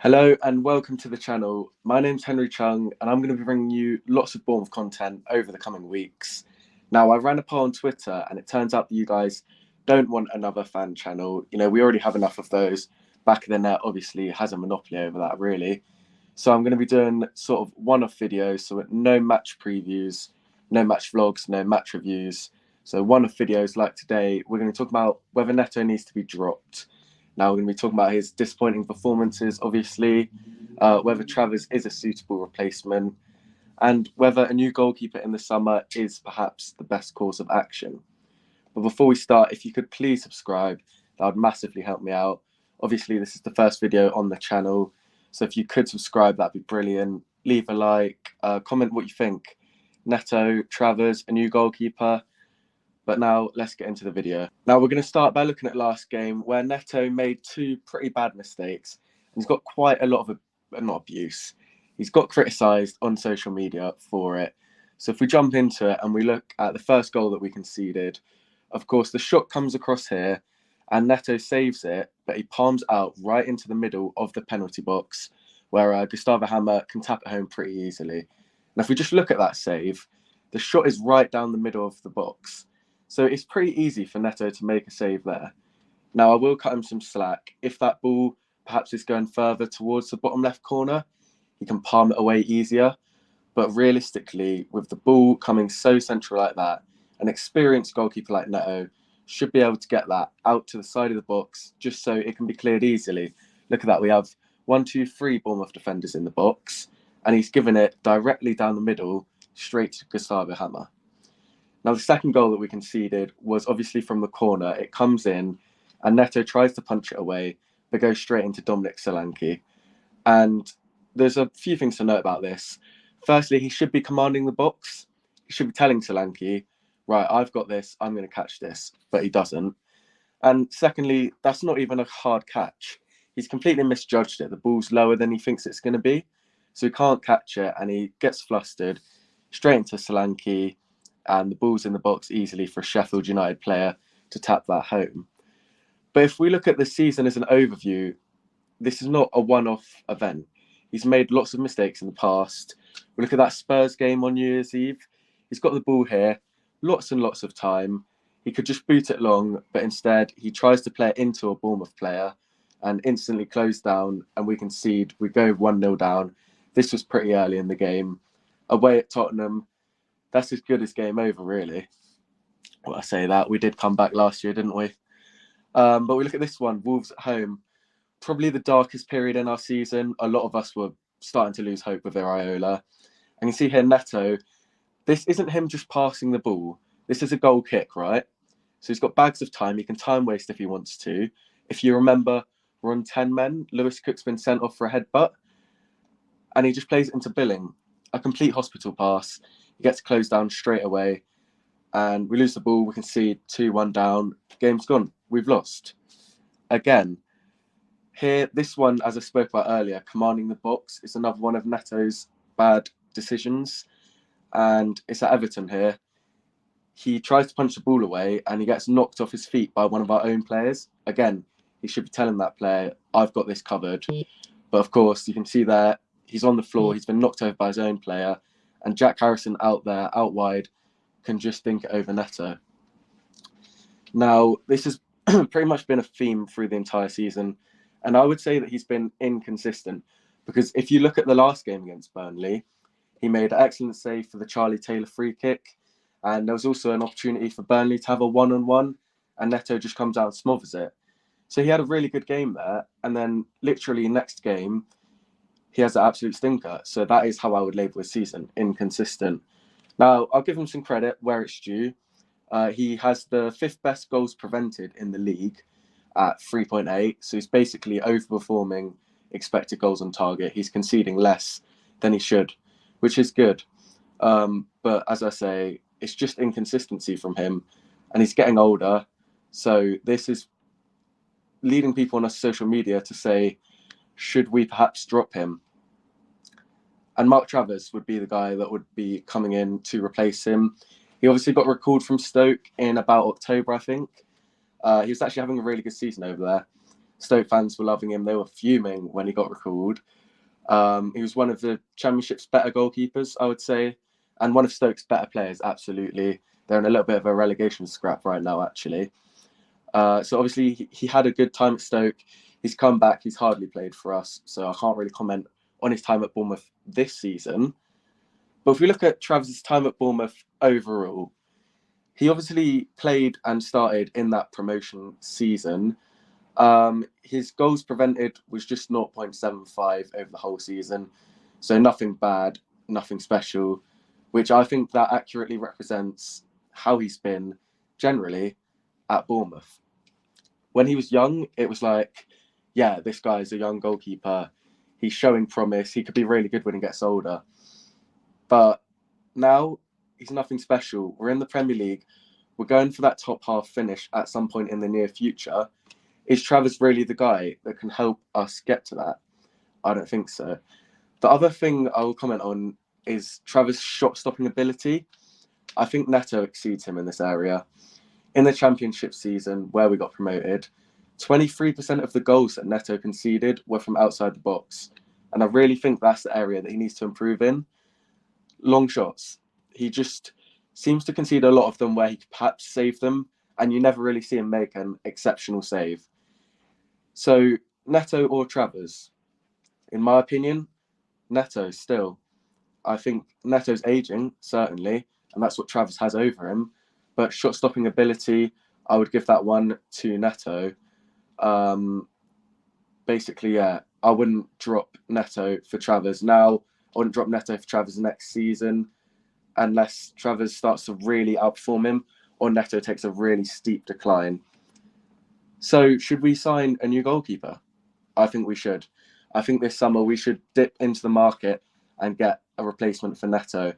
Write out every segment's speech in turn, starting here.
Hello and welcome to the channel. My name's Henry Chung and I'm going to be bringing you lots of Bournemouth content over the coming weeks. Now, I ran a poll on Twitter and it turns out that you guys don't want another fan channel. We already have enough of those. Back of the Net obviously has a monopoly over that, really. So I'm going to be doing sort of one-off videos, so no match previews, no match vlogs, no match reviews. So one-off videos like today, we're going to talk about whether Neto needs to be dropped. Now we're going to be talking about his disappointing performances, obviously, whether Travers is a suitable replacement, and whether a new goalkeeper in the summer is perhaps the best course of action. But before we start, if you could please subscribe, that would massively help me out. Obviously, this is the first video on the channel, so if you could subscribe, that'd be brilliant. Leave a like, comment what you think. Neto, Travers, a new goalkeeper. But now let's get into the video. Now we're going to start by looking at last game where Neto made two pretty bad mistakes. He's got quite a lot of, not abuse. He's got criticised on social media for it. So if we jump into it and we look at the first goal that we conceded, of course the shot comes across here and Neto saves it, but he palms out right into the middle of the penalty box where Gustavo Hammer can tap it home pretty easily. Now if we just look at that save, the shot is right down the middle of the box. So it's pretty easy for Neto to make a save there. Now, I will cut him some slack. If that ball perhaps is going further towards the bottom left corner, he can palm it away easier. But realistically, with the ball coming so central like that, an experienced goalkeeper like Neto should be able to get that out to the side of the box just so it can be cleared easily. Look at that. We have 1, 2, 3 Bournemouth defenders in the box, and he's given it directly down the middle, straight to Gustavo Hammer. Now, the second goal that we conceded was obviously from the corner. It comes in and Neto tries to punch it away, but goes straight into Dominic Solanke. And there's a few things to note about this. Firstly, he should be commanding the box. He should be telling Solanke, right, I've got this, I'm going to catch this, but he doesn't. And secondly, that's not even a hard catch. He's completely misjudged it. The ball's lower than he thinks it's going to be, so he can't catch it, and he gets flustered, straight into Solanke, and the ball's in the box easily for a Sheffield United player to tap that home. But if we look at the season as an overview, this is not a one-off event. He's made lots of mistakes in the past. We look at that Spurs game on New Year's Eve. He's got the ball here, lots and lots of time. He could just boot it long, but instead he tries to play it into a Bournemouth player and instantly close down, and we concede. We go 1-0 down. This was pretty early in the game. Away at Tottenham, that's as good as game over, really. Well, I say that. We did come back last year, didn't we? But we look at this one, Wolves at home. Probably the darkest period in our season. A lot of us were starting to lose hope with Iraola. And you see here Neto, this isn't him just passing the ball. This is a goal kick, right? So he's got bags of time. He can time waste if he wants to. If you remember, we're on 10 men. Lewis Cook's been sent off for a headbutt. And he just plays it into Billing. A complete hospital pass. He gets closed down straight away, and we lose the ball. We concede 2-1 down. Game's gone. We've lost. Again, here, this one, as I spoke about earlier, commanding the box, is another one of Neto's bad decisions. And it's at Everton here. He tries to punch the ball away, and he gets knocked off his feet by one of our own players. Again, he should be telling that player, I've got this covered. But of course, you can see there, he's on the floor. He's been knocked over by his own player. And Jack Harrison out there, out wide, can just think it over Neto. Now, this has pretty much been a theme through the entire season. And I would say that he's been inconsistent. Because if you look at the last game against Burnley, he made an excellent save for the Charlie Taylor free kick. And there was also an opportunity for Burnley to have a one-on-one. And Neto just comes out and smothers it. So he had a really good game there. And then literally next game, he has an absolute stinker. So that is how I would label his season, inconsistent. Now, I'll give him some credit where it's due. He has the 5th best goals prevented in the league at 3.8. So he's basically overperforming expected goals on target. He's conceding less than he should, which is good. But as I say, it's just inconsistency from him. And he's getting older. So this is leading people on our social media to say, should we perhaps drop him? And Mark Travers would be the guy that would be coming in to replace him. He obviously got recalled from Stoke in about October, I think. He was actually having a really good season over there. Stoke fans were loving him. They were fuming when he got recalled. He was one of the Championship's better goalkeepers, I would say, and one of Stoke's better players, absolutely. They're in a little bit of a relegation scrap right now, actually. So obviously he had a good time at Stoke. He's come back. He's hardly played for us, so I can't really comment on his time at Bournemouth this season. But if we look at Travers' time at Bournemouth overall, he obviously played and started in that promotion season. His goals prevented was just 0.75 over the whole season. So nothing bad, nothing special, which I think that accurately represents how he's been generally at Bournemouth. When he was young, it was like, yeah, this guy is a young goalkeeper. He's showing promise. He could be really good when he gets older. But now he's nothing special. We're in the Premier League. We're going for that top half finish at some point in the near future. Is Travers really the guy that can help us get to that? I don't think so. The other thing I will comment on is Travers' shot-stopping ability. I think Neto exceeds him in this area. In the Championship season where we got promoted, 23% of the goals that Neto conceded were from outside the box. And I really think that's the area that he needs to improve in. Long shots. He just seems to concede a lot of them where he could perhaps save them, and you never really see him make an exceptional save. So, Neto or Travers? In my opinion, Neto still. I think Neto's aging, certainly, and that's what Travers has over him. But shot-stopping ability, I would give that one to Neto. Basically, yeah, I wouldn't drop Neto for Travers now. I wouldn't drop Neto for Travers next season unless Travers starts to really outperform him or Neto takes a really steep decline. So, should we sign a new goalkeeper? I think we should. I think this summer we should dip into the market and get a replacement for Neto.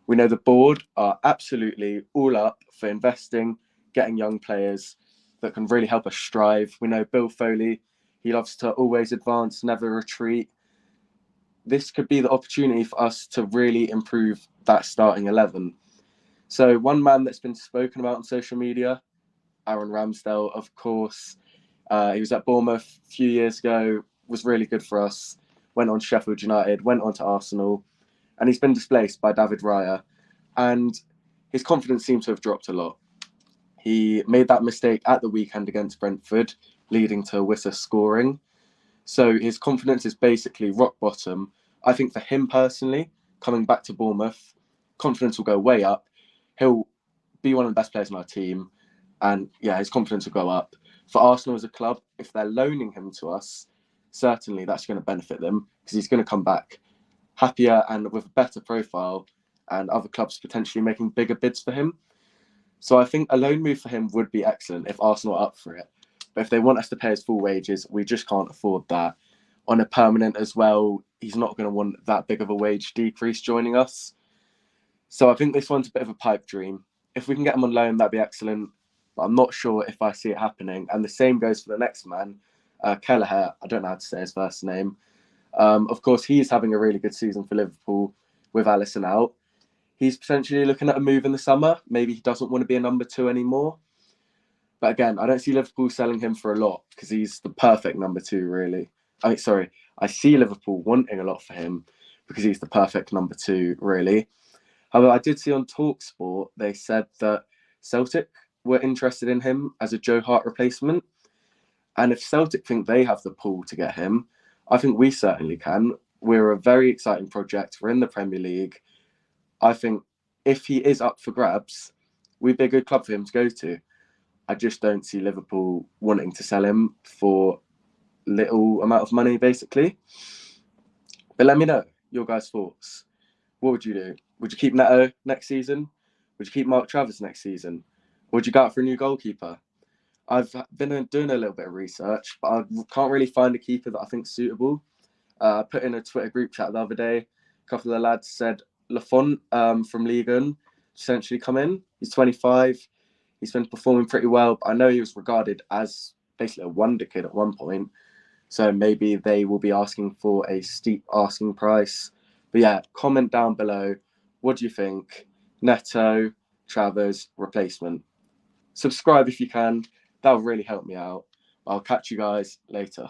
We know the board are absolutely all up for investing, getting young players that can really help us strive. We know Bill Foley, he loves to always advance, never retreat. This could be the opportunity for us to really improve that starting 11. So one man that's been spoken about on social media, Aaron Ramsdale, of course. He was at Bournemouth a few years ago, was really good for us, went on to Sheffield United, went on to Arsenal, and he's been displaced by David Raya. And his confidence seems to have dropped a lot. He made that mistake at the weekend against Brentford, leading to Wissa scoring. So his confidence is basically rock bottom. I think for him personally, coming back to Bournemouth, confidence will go way up. He'll be one of the best players on our team. And yeah, his confidence will go up. For Arsenal as a club, if they're loaning him to us, certainly that's going to benefit them because he's going to come back happier and with a better profile and other clubs potentially making bigger bids for him. So I think a loan move for him would be excellent if Arsenal are up for it. But if they want us to pay his full wages, we just can't afford that. On a permanent as well, he's not going to want that big of a wage decrease joining us. So I think this one's a bit of a pipe dream. If we can get him on loan, that'd be excellent. But I'm not sure if I see it happening. And the same goes for the next man, Kelleher. I don't know how to say his first name. Of course, he's having a really good season for Liverpool with Alisson out. He's potentially looking at a move in the summer. Maybe he doesn't want to be a number 2 anymore. But again, I don't see Liverpool selling him for a lot because he's the perfect number 2, really. I see Liverpool wanting a lot for him because he's the perfect number 2, really. However, I did see on TalkSport, they said that Celtic were interested in him as a Joe Hart replacement. And if Celtic think they have the pull to get him, I think we certainly can. We're a very exciting project. We're in the Premier League. I think if he is up for grabs, we'd be a good club for him to go to. I just don't see Liverpool wanting to sell him for little amount of money, basically. But let me know your guys' thoughts. What would you do? Would you keep Neto next season? Would you keep Mark Travers next season? Or would you go out for a new goalkeeper? I've been doing a little bit of research, but I can't really find a keeper that I think is suitable. I put in a Twitter group chat the other day. A couple of the lads said Lafont from Ligue 1 essentially come in. He's 25. He's been performing pretty well, but I know he was regarded as basically a wonder kid at one point. So maybe they will be asking for a steep asking price. But yeah, comment down below. What do you think? Neto, Travers, replacement. Subscribe if you can. That'll really help me out. I'll catch you guys later.